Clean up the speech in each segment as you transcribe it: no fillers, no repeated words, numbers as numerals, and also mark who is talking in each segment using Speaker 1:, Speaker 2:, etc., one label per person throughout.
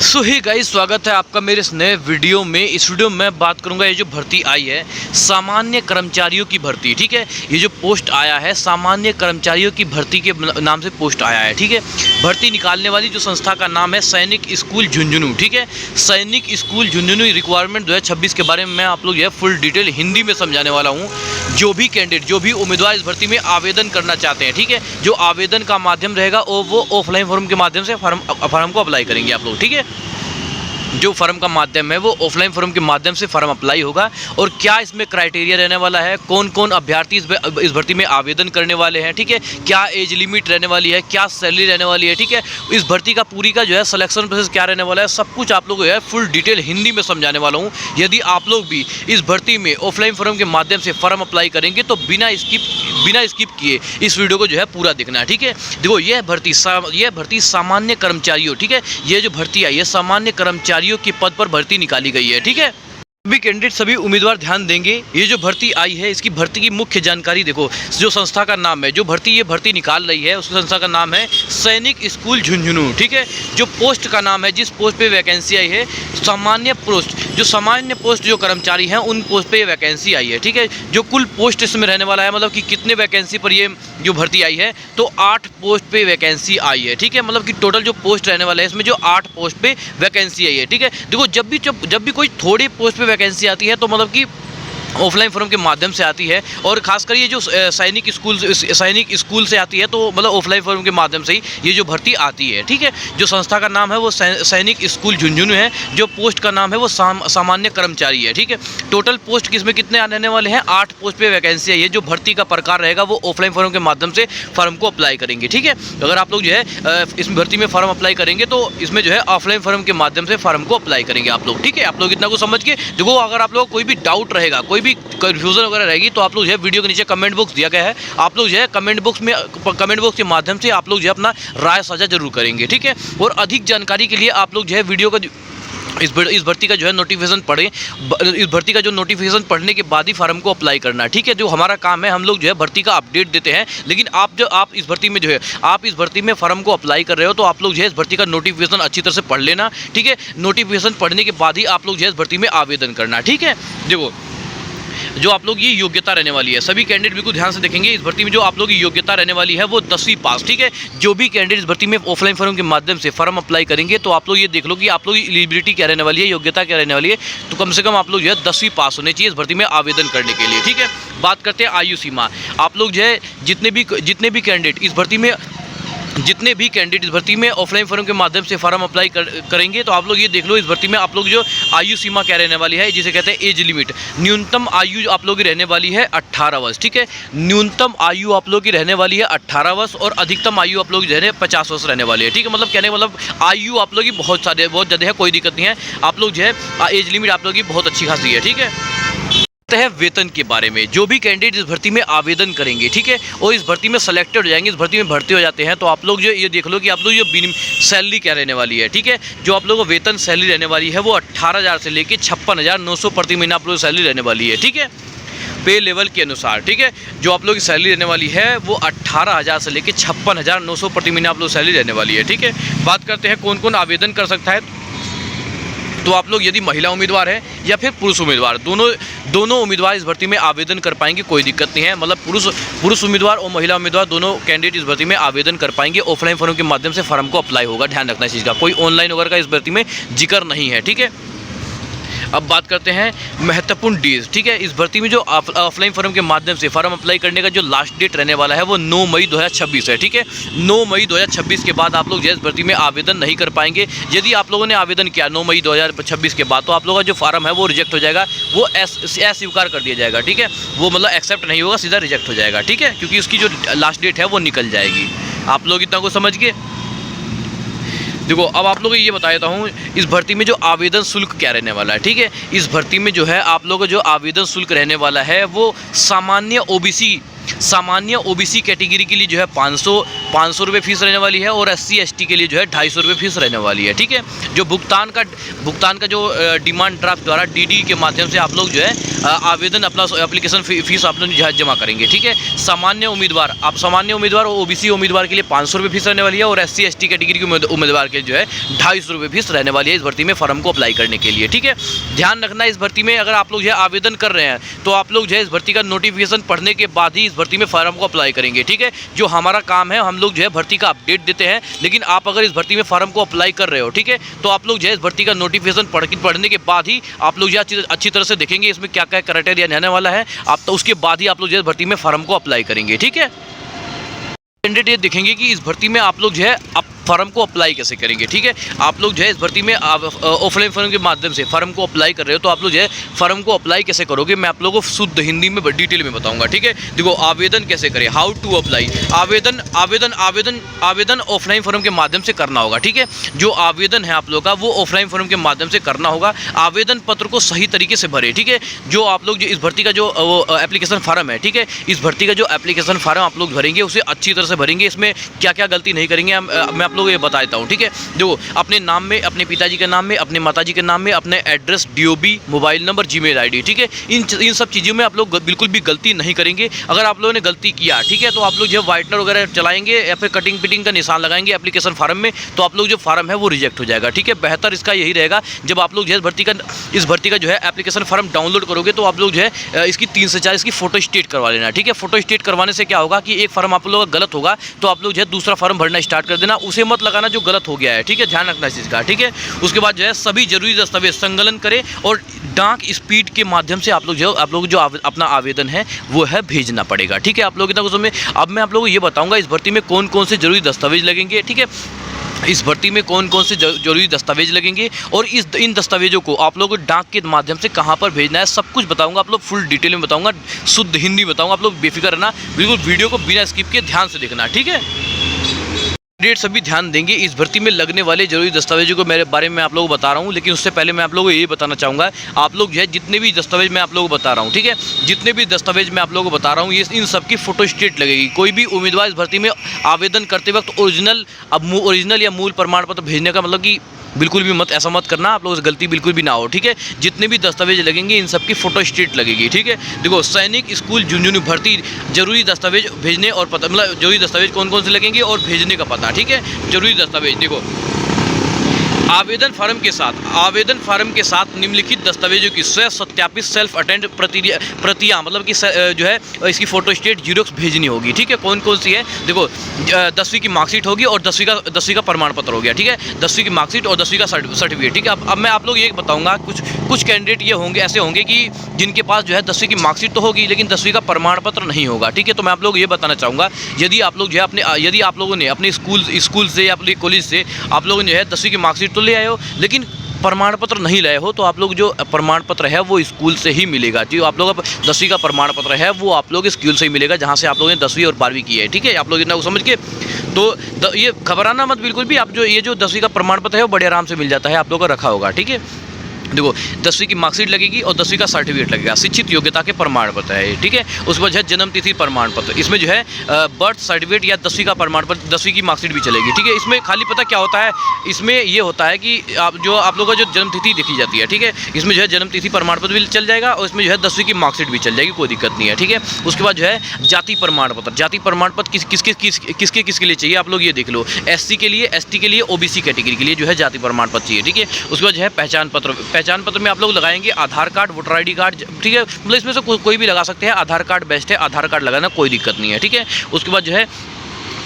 Speaker 1: सो ही guys, स्वागत है आपका मेरे इस नए वीडियो में। इस वीडियो में मैं बात करूंगा ये जो भर्ती आई है सामान्य कर्मचारियों की भर्ती, ठीक है। ये जो पोस्ट आया है सामान्य कर्मचारियों की भर्ती के नाम से पोस्ट आया है, ठीक है। भर्ती निकालने वाली जो संस्था का नाम है सैनिक स्कूल झुंझुनू, ठीक है। सैनिक स्कूल झुंझुनू रिक्वायरमेंट 2026 के बारे में मैं आप लोग ये फुल डिटेल हिंदी में समझाने वाला हूँ। जो भी कैंडिडेट, जो भी उम्मीदवार इस भर्ती में आवेदन करना चाहते हैं, ठीक है, जो आवेदन का माध्यम रहेगा वो ऑफलाइन फॉर्म के माध्यम से फॉर्म को अप्लाई करेंगे आप लोग, ठीक है। जो फॉर्म का माध्यम है वो ऑफलाइन फॉर्म के माध्यम से फॉर्म अप्लाई होगा। और क्या इसमें क्राइटेरिया रहने वाला है, कौन कौन अभ्यर्थी इस भर्ती में आवेदन करने वाले हैं, ठीक है। क्या एज लिमिट रहने वाली है, क्या सैलरी रहने वाली है, ठीक है। इस भर्ती का पूरी का जो है सिलेक्शन प्रोसेस क्या रहने वाला है, सब कुछ आप लोग जो है फुल डिटेल हिंदी में समझाने वाला हूँ। यदि आप लोग भी इस भर्ती में ऑफलाइन फॉर्म के माध्यम से फॉर्म अप्लाई करेंगे तो बिना स्किप किए इस वीडियो को जो है पूरा देखना है, ठीक है। देखो यह भर्ती सामान्य कर्मचारियों, ठीक है। ये जो भर्ती आई है सामान्य कर्मचारियों के पद पर भर्ती निकाली गई है, ठीक है। सभी कैंडिडेट, सभी उम्मीदवार ध्यान देंगे। ये जो भर्ती आई है इसकी भर्ती की मुख्य जानकारी देखो। जो संस्था का नाम है, जो भर्ती ये भर्ती निकाल रही है उस संस्था का नाम है सैनिक स्कूल झुंझुनू, ठीक है। जो पोस्ट का नाम है, जिस पोस्ट पे वैकेंसी आई है सामान्य पोस्ट, जो सामान्य पोस्ट जो कर्मचारी हैं उन पोस्ट पे वैकेंसी आई है, ठीक है। जो कुल पोस्ट इसमें रहने वाला है, मतलब कि कितने वैकेंसी पर ये जो भर्ती आई है, तो 8 पोस्ट पे वैकेंसी आई है, ठीक है। मतलब कि टोटल जो पोस्ट रहने वाला है इसमें जो 8 पोस्ट पे वैकेंसी आई है, ठीक है। देखो जब भी कोई थोड़ी पोस्ट पे वैकेंसी आती है तो मतलब कि ऑफलाइन फॉर्म के माध्यम से आती है। और खासकर ये जो सैनिक स्कूल से आती है तो मतलब ऑफलाइन फॉर्म के माध्यम से ही ये जो भर्ती आती है, ठीक है। जो संस्था का नाम है वो सैनिक स्कूल झुंझुनू है। जो पोस्ट का नाम है वो सामान्य कर्मचारी है, ठीक है। टोटल पोस्ट किसमें कितने आने वाले हैं, 8 पोस्ट पे वैकेंसी है। ये जो भर्ती का प्रकार रहेगा वो ऑफलाइन फॉर्म के माध्यम से फॉर्म को अप्लाई करेंगे, ठीक है। अगर आप लोग जो है इस भर्ती में फॉर्म अप्लाई करेंगे तो इसमें जो है ऑफलाइन फॉर्म के माध्यम से फॉर्म को अप्लाई करेंगे आप लोग, ठीक है। आप लोग इतना को समझ के देखो। अगर आप लोग कोई भी डाउट रहेगा, कोई भी कन्फ्यूजन वगैरह रहेगी तो आप लोग जो है वीडियो के नीचे कमेंट बॉक्स दिया गया है, आप लोग जो है कमेंट बॉक्स के माध्यम से आप लोग जो है अपना राय साझा जरूर करेंगे, ठीक है। और अधिक जानकारी के लिए आप लोग जो है वीडियो का इस भर्ती का जो है नोटिफिकेशन पढ़ें। इस भर्ती का जो नोटिफिकेशन पढ़ने के बाद ही फॉर्म को अप्लाई करना, ठीक है। जो हमारा काम है, हम लोग जो है भर्ती का अपडेट देते हैं, लेकिन आप इस भर्ती में जो है आप इस भर्ती में फॉर्म को अप्लाई कर रहे हो तो आप लोग जो है इस भर्ती का नोटिफिकेशन अच्छी तरह से पढ़ लेना, ठीक है। नोटिफिकेशन पढ़ने के बाद ही आप लोग जो है इस भर्ती में आवेदन करना, ठीक है। देखो जो आप लोग ये योग्यता रहने वाली है, सभी कैंडिडेट बिल्कुल ध्यान से देखेंगे। इस भर्ती में जो आप लोग की योग्यता रहने वाली है वो 10वीं पास, ठीक है। जो भी कैंडिडेट इस भर्ती में ऑफलाइन फॉर्म के माध्यम से फॉर्म अप्लाई करेंगे तो आप लोग ये देख लो कि आप लोग की एलिजिबिलिटी क्या रहने वाली है, योग्यता क्या रहने वाली है। तो कम से कम आप लोग जो है 10वीं पास होने चाहिए इस भर्ती में आवेदन करने के लिए, ठीक है। बात करते हैं आयु सीमा। आप लोग जो है जितने भी कैंडिडेट इस भर्ती में ऑफलाइन फॉर्म के माध्यम से फॉर्म अप्लाई करेंगे तो आप लोग ये देख लो इस भर्ती में आप लोग जो आयु सीमा क्या रहने वाली है, जिसे कहते हैं एज लिमिट। न्यूनतम आयु आप लोग की रहने वाली है 18 वर्ष, ठीक है। न्यूनतम आयु आप लोग की रहने वाली है 18 वर्ष और अधिकतम आयु आप लोग जो है 50 वर्ष रहने वाली है, ठीक है। मतलब कहने मतलब आयु आप लोग की बहुत ज़्यादा है, कोई दिक्कत नहीं है। आप लोग जो है एज लिमिट आप लोग की बहुत अच्छी खासी है, ठीक है। है वेतन के बारे में, जो भी कैंडिडेट इस भर्ती में आवेदन करेंगे, ठीक है, और इस भर्ती में सेलेक्टेड हो जाएंगे, इस भर्ती में भर्ती हो जाते हैं तो आप लोग जो ये देख लो कि आप लोग जो सैलरी क्या रहने वाली है, ठीक है। जो आप लोगों को वेतन सैलरी रहने वाली है वो 18,000 से लेकर 56,900 प्रति महीना आप लोग सैलरी रहने वाली है, ठीक है। पे लेवल के अनुसार, ठीक है। जो आप लोग की सैलरी रहने वाली है वो 18,000 से लेकर 56,900 प्रति महीना आप लोग सैलरी रहने वाली है, ठीक है। बात करते हैं कौन कौन आवेदन कर सकता है। तो आप लोग यदि महिला उम्मीदवार है या फिर पुरुष उम्मीदवार, दोनों उम्मीदवार इस भर्ती में आवेदन कर पाएंगे, कोई दिक्कत नहीं है। मतलब पुरुष उम्मीदवार और महिला उम्मीदवार दोनों कैंडिडेट इस भर्ती में आवेदन कर पाएंगे। ऑफलाइन फॉर्म के माध्यम से फॉर्म को अप्लाई होगा, ध्यान रखना इस चीज़ का। कोई ऑनलाइन वगैरह का इस भर्ती में जिक्र नहीं है, ठीक है। अब बात करते हैं महत्वपूर्ण डेज, ठीक है। इस भर्ती में जो ऑफलाइन फॉर्म के माध्यम से फॉर्म अप्लाई करने का जो लास्ट डेट रहने वाला है वो 9 मई 2026 है, ठीक है। 9 मई 2026 के बाद आप लोग इस भर्ती में आवेदन नहीं कर पाएंगे। यदि आप लोगों ने आवेदन किया 9 मई 2026 के बाद तो आप लोगों का जो फॉर्म है वो रिजेक्ट हो जाएगा, वो अस्वीकार कर दिया जाएगा, ठीक है। वो मतलब एक्सेप्ट नहीं होगा, सीधा रिजेक्ट हो जाएगा, ठीक है, क्योंकि उसकी जो लास्ट डेट है वो निकल जाएगी। आप लोग इतना को समझ गए। देखो अब आप लोगों को ये बता देता हूँ इस भर्ती में जो आवेदन शुल्क क्या रहने वाला है, ठीक है। इस भर्ती में जो है आप लोगों को जो आवेदन शुल्क रहने वाला है वो सामान्य ओबीसी सामान्य ओबीसी कैटेगरी के लिए जो है 500 रुपये फीस रहने वाली है और एससी एसटी के लिए जो है 250 रुपये फीस रहने वाली है। ठीक है, जो भुगतान का जो डिमांड ड्राफ्ट द्वारा डीडी के माध्यम से आप लोग जो है आवेदन अपना एप्लीकेशन फीस आप लोग जमा करेंगे। ठीक है, सामान्य उम्मीदवार और ओबीसी उम्मीदवार के लिए 500 रुपये फीस रहने वाली है और एससी एसटी कैटेगरी के उम्मीदवार के जो है 250 रुपये फीस रहने वाली है इस भर्ती में फॉर्म को अप्लाई करने के लिए। ठीक है, ध्यान रखना इस भर्ती में अगर आप लोग जो है आवेदन कर रहे हैं तो आप लोग जो है इस भर्ती का नोटिफिकेशन पढ़ने के बाद ही इस भर्ती में फॉर्म को अप्लाई करेंगे। ठीक है, जो हमारा काम है हम लोग जो है भर्ती का अपडेट देते हैं, लेकिन आप अगर इस भर्ती में फॉर्म को अप्लाई कर रहे हो, ठीक है, तो आप लोग जो है इस भर्ती का नोटिफिकेशन पढ़ने के बाद ही आप लोग जो अच्छी तरह से देखेंगे इसमें क्या क्या क्राइटेरिया रहने वाला है, आप तो उसके बाद ही आप लोग जो है भर्ती में फॉर्म को अप्लाई करेंगे। ठीक है, कैंडिडेट ये देखेंगे कि इस भर्ती में आप लोग जो है फॉर्म को अप्लाई कैसे करेंगे। ठीक है, आप लोग जो है इस भर्ती में ऑफलाइन फॉर्म के माध्यम से फॉर्म को अप्लाई कर रहे हो तो आप लोग जो है फॉर्म को अप्लाई कैसे करोगे मैं आप लोगों को शुद्ध हिंदी में डिटेल में बताऊंगा। ठीक है, देखो आवेदन कैसे करें, हाउ टू अप्लाई। आवेदन ऑफलाइन फॉर्म के माध्यम से करना होगा। ठीक है, जो आवेदन है आप लोग का वो ऑफलाइन फॉर्म के माध्यम से करना होगा। आवेदन पत्र को सही तरीके से भरे। ठीक है, जो आप लोग जो इस भर्ती का जो एप्लीकेशन फॉर्म है, ठीक है, इस भर्ती का जो एप्लीकेशन फॉर्म आप लोग भरेंगे उसे अच्छी तरह से भरेंगे। इसमें क्या क्या गलती नहीं करेंगे मैं आप लोग ये बता देता हूँ। ठीक है, जो अपने नाम में, अपने पिताजी के नाम में, अपने माताजी के नाम में, अपने address, DOB, mobile number, Gmail ID, ठीक है, इन सब चीज़ों में आप लोग बिल्कुल भी गलती नहीं करेंगे। अगर आप लोगों ने गलती किया, ठीक है, तो आप लोग जो है व्हाइटनर वगैरह चलाएंगे या फिर कटिंग पिटिंग का निशान लगाएंगे एप्लीकेशन फॉर्म में, तो आप लोग जो फॉर्म है वो रिजेक्ट हो जाएगा। ठीक है, बेहतर इसका यही रहेगा जब आप लोग जो है इस भर्ती का जो है एप्लीकेशन फॉर्म डाउनलोड करोगे तो आप लोग जो है इसकी 3 से 4 इसकी फोटो स्टेट करवा लेना। ठीक है, फोटो स्टेट करवाने से क्या होगा कि एक फॉर्म आप लोगों का गलत होगा तो आप लोग जो है दूसरा फॉर्म भरना स्टार्ट कर देना, उसे मत लगाना जो गलत हो गया है। ठीक है, ध्यान रखना इस चीज़ का। ठीक है, उसके बाद जो है सभी जरूरी दस्तावेज संकलन करें और डाक स्पीड के माध्यम से आप लोग जो अपना आवेदन है वो है भेजना पड़ेगा। ठीक है, आप लोग इतना कुछ समझे। अब मैं आप लोगों को ये बताऊंगा इस भर्ती में कौन कौन से जरूरी दस्तावेज लगेंगे। ठीक है, इस भर्ती में कौन कौन से जरूरी दस्तावेज लगेंगे और इन दस्तावेजों को आप लोगों को डाक के माध्यम से कहां पर भेजना है सब कुछ बताऊंगा। आप लोग फुल डिटेल में बताऊंगा, शुद्ध हिंदी बताऊंगा। आप लोग बेफिक्र रहना, बिल्कुल वीडियो को बिना स्किप के ध्यान से देखना। ठीक है, डेट सभी ध्यान देंगे। इस भर्ती में लगने वाले जरूरी दस्तावेजों को मेरे बारे में आप लोगों को बता रहा हूं, लेकिन उससे पहले मैं आप लोगों को ये बताना चाहूँगा, आप लोग जो है जितने भी दस्तावेज मैं आप लोगों को बता रहा हूं, ठीक है, जितने भी दस्तावेज मैं आप लोगों को बता रहा हूं, ये इन सब की फोटो स्टेट लगेगी। कोई भी उम्मीदवार इस भर्ती में आवेदन करते वक्त ओरिजिनल या मूल प्रमाण पत्र भेजने का मतलब कि बिल्कुल भी ऐसा मत करना, आप लोगों से गलती बिल्कुल भी ना हो। ठीक है, जितने भी दस्तावेज लगेंगे इन सब की फोटो स्टेट लगेगी। ठीक है, देखो सैनिक स्कूल झुंझुनू भर्ती जरूरी दस्तावेज भेजने और पता मतलब जरूरी दस्तावेज कौन कौन से लगेंगे और भेजने का पता। ठीक है, जरूरी दस्तावेज देखो आवेदन फार्म के साथ निम्नलिखित दस्तावेजों की स्वयं सत्यापित सेल्फ अटेंड प्रतियां मतलब कि जो है इसकी फोटो स्टेट जीरोक्स भेजनी होगी। ठीक है, कौन कौन सी है देखो 10वीं की मार्कशीट होगी और 10वीं का प्रमाण पत्र हो गया। ठीक है, 10वीं की मार्कशीट और 10वीं का सर्टिफिकेट। ठीक है, अब मैं आप लोग ये बताऊंगा कुछ कैंडिडेट ये होंगे ऐसे होंगे कि जिनके पास जो है 10वीं की मार्कशीट तो होगी लेकिन 10वीं का प्रमाण पत्र नहीं होगा। ठीक है, तो मैं आप लोग ये बताना चाहूँगा यदि आप लोग जो है यदि आप लोगों ने अपने स्कूल से या अपने कॉलेज से आप लोगों ने जो है 10वीं की मार्कशीट ले आए हो लेकिन प्रमाण पत्र नहीं लाए हो तो आप लोग जो प्रमाण पत्र है वो स्कूल से ही मिलेगा। जो आप लोग 10वीं का प्रमाण पत्र है वो आप लोग स्कूल से ही मिलेगा जहां से आप लोगों ने 10वीं और 12वीं की है। ठीक है, आप लोग इतना समझ के तो ये घबराना मत बिल्कुल भी। आप जो 10वीं का प्रमाण पत्र है वो बड़े आराम से मिल जाता है, आप लोगों का रखा होगा। ठीक है, देखो 10वीं की मार्कशीट लगेगी और 10वीं का सर्टिफिकेट लगेगा, शिक्षित योग्यता के प्रमाण पत्र है। ठीक है, उसके बाद जो है जन्म तिथि प्रमाण पत्र, इसमें जो है बर्थ सर्टिफिकेट या 10वीं का प्रमाण पत्र 10वीं की मार्कशीट भी चलेगी। ठीक है, इसमें खाली पता क्या होता है, इसमें ये होता है कि आप लोगों का जो जन्म तिथि देखी जाती है। ठीक है, इसमें जो है जन्म तिथि प्रमाण पत्र भी चल जाएगा और इसमें जो है 10वीं की मार्कशीट भी चल जाएगी, कोई दिक्कत नहीं है। ठीक है, उसके बाद जो है जाति प्रमाण पत्र किसके लिए चाहिए आप लोग ये देख लो। SC के लिए, ST के लिए, OBC कैटेगरी के लिए जो है जाति प्रमाण पत्र चाहिए। ठीक है, उसके बाद जो है पहचान पत्र में आप लोग लगाएंगे आधार कार्ड, वोटर ID कार्ड। ठीक है, मतलब इसमें से कोई भी लगा सकते हैं, आधार कार्ड बेस्ट है, आधार कार्ड लगाना कोई दिक्कत नहीं है। ठीक है, उसके बाद जो है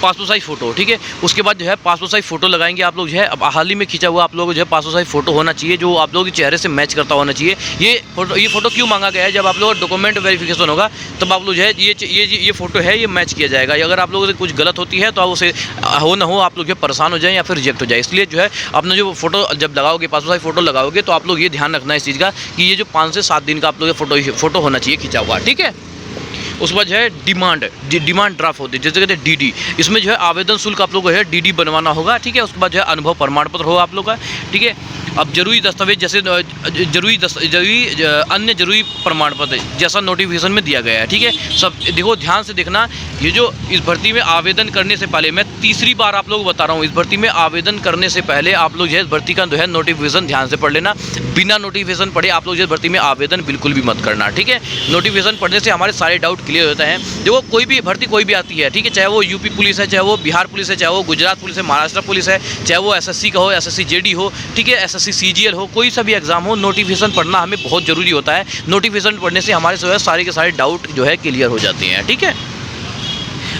Speaker 1: पासपोर्ट साइज फोटो। ठीक है, उसके बाद जो है पासपोर्ट साइज फोटो लगाएंगे आप लोग जो है। अब हाल ही में खींचा हुआ आप लोग जो है पासपोर्ट साइज फोटो होना चाहिए जो आप लोगों के चेहरे से मैच करता होना चाहिए। ये फोटो क्यों मांगा गया है, जब आप लोग डॉक्यूमेंट वेरिफिकेशन होगा तब आप लोग जो है ये फोटो है ये मैच किया जाएगा। अगर आप लोगों से कुछ गलत होती है तो आप उसे हो ना हो आप लोग जो परेशान हो जाए या फिर रिजेक्ट हो जाए, इसलिए जो है अपना जो फोटो जब लगाओगे पासपोर्ट साइज फोटो लगाओगे तो आप लोग ये ध्यान रखना इस चीज़ का कि ये जो 5 से 7 दिन का आप लोग फोटो होना चाहिए खींचा हुआ। ठीक है, उसके बाद जो है डिमांड ड्राफ्ट होती है जैसे कहते हैं DD, इसमें जो है आवेदन शुल्क आप लोगों को है DD बनवाना होगा। ठीक है, उसके बाद जो है अनुभव प्रमाण पत्र होगा आप लोग का। ठीक है, अब जरूरी दस्तावेज जैसे अन्य जरूरी प्रमाण पत्र जैसा नोटिफिकेशन में दिया गया है। ठीक है, सब देखो ध्यान से देखना। ये जो इस भर्ती में आवेदन करने से पहले, मैं तीसरी बार आप लोगों को बता रहा हूँ, इस भर्ती में आवेदन करने से पहले आप लोग जो है इस भर्ती का जो है नोटिफिकेशन ध्यान से पढ़ लेना। बिना नोटिफिकेशन पढ़े आप लोग जो भर्ती में आवेदन बिल्कुल भी मत करना। ठीक है, नोटिफिकेशन पढ़ने से हमारे सारे डाउट क्लियर होता है। देखो कोई भी भर्ती कोई भी आती है, ठीक है, चाहे वो यूपी पुलिस है, चाहे वो बिहार पुलिस है, चाहे वो गुजरात पुलिस है, महाराष्ट्र पुलिस है, चाहे वो एसएससी का हो, एसएससी जेडी हो, ठीक है, एसएससी सीजीएल हो, कोई सा भी एग्जाम हो, नोटिफिकेशन पढ़ना हमें बहुत जरूरी होता है। नोटिफिकेशन पढ़ने से हमारे जो है सारे के सारे डाउट जो है क्लियर हो जाते हैं। ठीक है,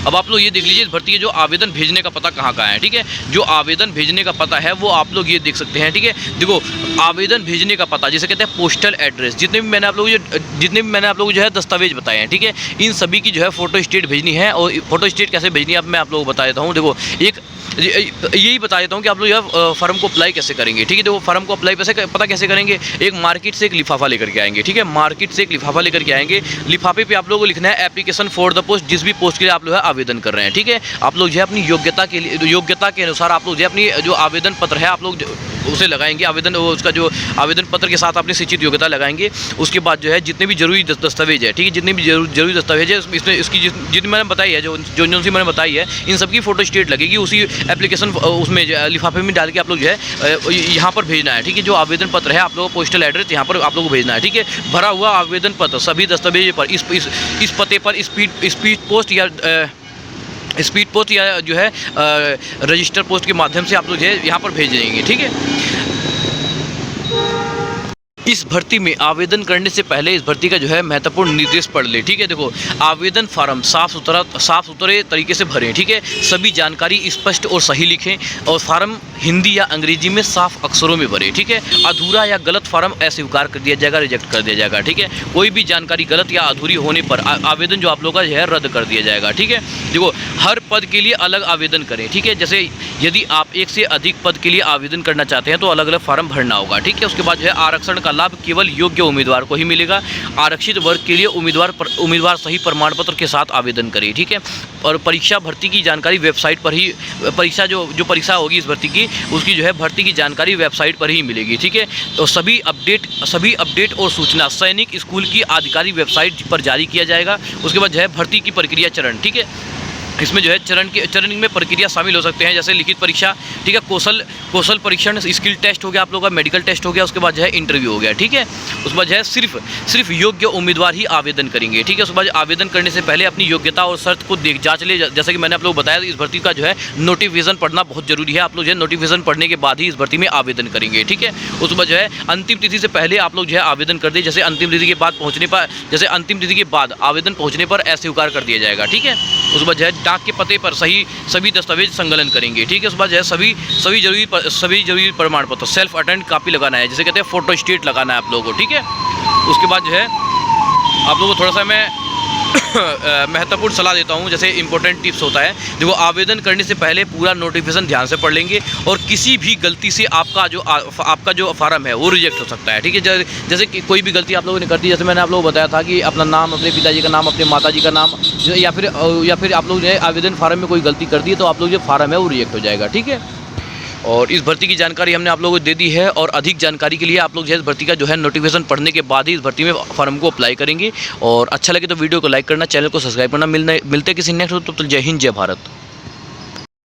Speaker 1: अब आप लोग ये देख लीजिए इस भर्ती के जो आवेदन भेजने का पता कहाँ है। ठीक है, जो आवेदन भेजने का पता है वो आप लोग ये देख सकते हैं। ठीक है, देखो आवेदन भेजने का पता जिसे कहते हैं पोस्टल एड्रेस, जितने भी मैंने आप लोगों को जो है दस्तावेज बताए हैं, ठीक है, इन सभी की जो है फोटो स्टेट भेजनी है। और फोटो स्टेट कैसे भेजनी है अब मैं आप लोगों को बता देता हूँ। देखो यही बता देता हूँ कि आप लोग यह फॉर्म को अप्लाई कैसे करेंगे। ठीक है, देखो फॉर्म को अप्लाई पता कैसे करेंगे। एक मार्केट से एक लिफाफा लेकर के आएंगे। ठीक है, मार्केट से एक लिफाफा लेकर के आएंगे। लिफाफे पे आप लोगों को लिखना है एप्लीकेशन फॉर द पोस्ट, जिस भी पोस्ट के लिए आप लोग आवेदन कर रहे हैं। ठीक है, आप लोग जो है अपनी योग्यता के अनुसार आप लोग जो है अपनी जो आवेदन पत्र है आप लोग उसे लगाएंगे। उसका जो आवेदन पत्र के साथ अपनी शिक्षित योग्यता लगाएंगे। उसके बाद जो है जितने भी जरूरी दस्तावेज है, ठीक है, जितने भी जरूरी दस्तावेज है इसमें इसकी जितनी मैंने बताई है, जो सी मैंने बताई है, इन सबकी फोटो स्टेट लगेगी। उसी एप्लीकेशन उसमें लिफाफे में डाल के आप लोग जो है यहाँ पर भेजना है। ठीक है, जो आवेदन पत्र है आप लोगों को पोस्टल एड्रेस यहाँ पर आप लोग को भेजना है। ठीक है, भरा हुआ आवेदन पत्र सभी दस्तावेज पर इस पते पर स्पीड पोस्ट या जो है रजिस्टर पोस्ट के माध्यम से आप लोग जो है यहाँ पर भेज देंगे। ठीक है, इस भर्ती में आवेदन करने से पहले इस भर्ती का जो है महत्वपूर्ण निर्देश पढ़ ले। ठीक है, देखो आवेदन फार्म साफ सुथरे तरीके से भरें। ठीक है, सभी जानकारी स्पष्ट और सही लिखें और फार्म हिंदी या अंग्रेजी में साफ अक्षरों में भरें। ठीक है, अधूरा या गलत फार्म अस्वीकार कर दिया जाएगा, रिजेक्ट कर दिया जाएगा। ठीक है, कोई भी जानकारी गलत या अधूरी होने पर आवेदन जो आप लोगों का जो है रद्द कर दिया जाएगा। ठीक है, देखो हर पद के लिए अलग आवेदन करें। ठीक है, जैसे यदि आप एक से अधिक पद के लिए आवेदन करना चाहते हैं तो अलग अलग फार्म भरना होगा। ठीक है, उसके बाद जो है आरक्षण का लाभ केवल योग्य उम्मीदवार को ही मिलेगा। आरक्षित वर्ग के लिए उम्मीदवार सही प्रमाण पत्र के साथ आवेदन करें। ठीक है, और परीक्षा भर्ती की जानकारी वेबसाइट पर ही परीक्षा जो परीक्षा होगी इस भर्ती की उसकी जो है भर्ती की जानकारी वेबसाइट पर ही मिलेगी। ठीक है, तो सभी अपडेट और सूचना सैनिक स्कूल की आधिकारिक वेबसाइट पर जारी किया जाएगा। उसके बाद जो है भर्ती की प्रक्रिया चरण। ठीक है, इसमें जो है चरण में प्रक्रिया शामिल हो सकते हैं, जैसे लिखित परीक्षा, ठीक है, कौशल परीक्षण, स्किल टेस्ट हो गया आप लोगों का, मेडिकल टेस्ट हो गया, उसके बाद जो है इंटरव्यू हो गया। ठीक है, उसके बाद जो है सिर्फ योग्य उम्मीदवार ही आवेदन करेंगे। ठीक है, उसके बाद आवेदन करने से पहले अपनी योग्यता और शर्त को जांच ले। जैसा कि मैंने आप लोग बताया इस भर्ती का जो है नोटिफिकेशन पढ़ना बहुत जरूरी है। आप लोग जो है नोटिफिकेशन पढ़ने के बाद ही इस भर्ती में आवेदन करेंगे। ठीक है, उसके बाद जो है अंतिम तिथि से पहले आप लोग जो है आवेदन कर दें। जैसे अंतिम तिथि के बाद आवेदन पहुँचने पर अस्वीकार कर दिया जाएगा। ठीक है, उसके बाद जो है डाक के पते पर सभी दस्तावेज संकलन करेंगे। ठीक है, उसके बाद जो है सभी जरूरी प्रमाण पत्र सेल्फ अटेंड कॉपी लगाना है, जिसे कहते हैं फोटो स्टेट लगाना है आप लोगों को। ठीक है, उसके बाद जो है आप लोगों को थोड़ा सा मैं महत्वपूर्ण सलाह देता हूं, जैसे इंपॉर्टेंट टिप्स होता है। देखो आवेदन करने से पहले पूरा नोटिफिकेशन ध्यान से पढ़ लेंगे और किसी भी गलती से आपका जो फार्म है वो रिजेक्ट हो सकता है। ठीक है, जैसे कि कोई भी गलती आप लोगों ने कर दी, जैसे मैंने आप लोगों को बताया था कि अपना नाम, अपने पिताजी का नाम, अपने माताजी का नाम, या फिर आप लोग जो है आवेदन फार्म में कोई गलती कर दी तो आप लोग जो फार्म है वो रिजेक्ट हो जाएगा। ठीक है, और इस भर्ती की जानकारी हमने आप लोगों को दे दी है। और अधिक जानकारी के लिए आप लोग जो है इस भर्ती का जो है नोटिफिकेशन पढ़ने के बाद ही इस भर्ती में फॉर्म को अप्लाई करेंगे। और अच्छा लगे तो वीडियो को लाइक करना, चैनल को सब्सक्राइब करना। मिलते किसी नेक्स्ट, तो जय हिंद जय भारत।